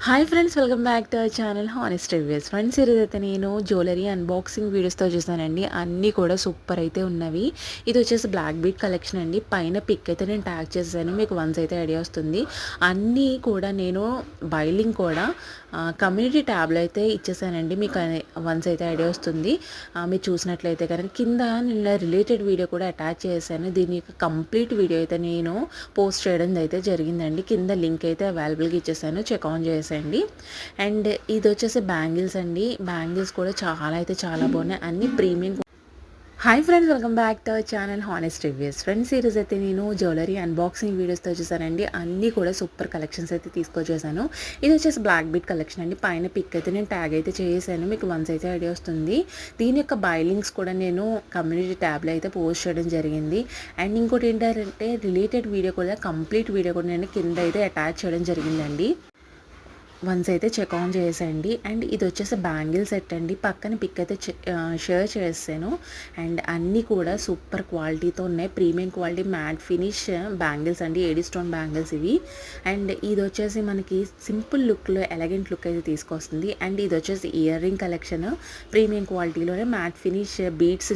Hi friends, welcome back to our channel honest reviews. Friends, ఈరోజు అయితే నేను jewellery unboxing వీడియోస్తో చూసానండి. అన్నీ కూడా సూపర్ అయితే ఉన్నవి. ఇది వచ్చేసి బ్లాక్ బీట్ కలెక్షన్ అండి. పైన పిక్ అయితే నేను ట్యాగ్ చేశాను, మీకు వన్స్ అయితే ఐడియా వస్తుంది. అన్నీ కూడా నేను బైలింగ్ కూడా కమ్యూనిటీ ట్యాబ్లో అయితే ఇచ్చేసానండి, మీకు వన్స్ అయితే ఐడియా వస్తుంది. మీరు చూసినట్లయితే కనుక కింద నేను రిలేటెడ్ వీడియో కూడా అటాచ్ చేశాను. దీని యొక్క కంప్లీట్ వీడియో అయితే నేను పోస్ట్ చేయడం అయితే జరిగిందండి. కింద లింక్ అయితే అవైలబుల్గా ఇచ్చేసాను, చెక్ ఆన్ చేసేయండి. అండ్ ఇది వచ్చేసి బ్యాంగిల్స్ అండి. బ్యాంగిల్స్ కూడా చాలా బాగున్నాయి, అన్ని premium. Hi friends, welcome back to our channel honest reviews. Friends, ఈరోజు అయితే నేను జ్యువెలరీ అన్బాక్సింగ్ వీడియోస్తో చూసానండి. అన్నీ కూడా సూపర్ కలెక్షన్స్ అయితే తీసుకొచ్చేసాను. ఇది వచ్చేసి బ్లాక్ బీట్ కలెక్షన్ అండి. పైన పిక్ అయితే నేను ట్యాగ్ అయితే చేసాను, మీకు వన్స్ అయితే ఐడియా వస్తుంది. దీని యొక్క బైలింగ్స్ కూడా నేను కమ్యూనిటీ ట్యాబ్లో అయితే పోస్ట్ చేయడం జరిగింది. అండ్ ఇంకోటి ఏంటంటే రిలేటెడ్ వీడియో కూడా, కంప్లీట్ వీడియో కూడా నేను కింద అయితే అటాచ్ చేయడం జరిగిందండి. వన్స్ అయితే చెక్ ఆన్ చేసేయండి. అండ్ ఇది వచ్చేసి బ్యాంగిల్ సెట్ అండి. పక్కన పిక్ అయితే షేర్ చేసాను. అండ్ అన్నీ కూడా సూపర్ క్వాలిటీతో ఉన్నాయి, premium quality matte finish bangles అండి, ఏడీ స్టోన్ బ్యాంగిల్స్ ఇవి. అండ్ ఇది వచ్చేసి మనకి సింపుల్ లుక్లో ఎలగెంట్ లుక్ అయితే తీసుకొస్తుంది. అండ్ ఇది వచ్చేసి ఇయర్ రింగ్ కలెక్షన్, ప్రీమియం క్వాలిటీలోనే మ్యాట్ ఫినిష్ బీడ్స్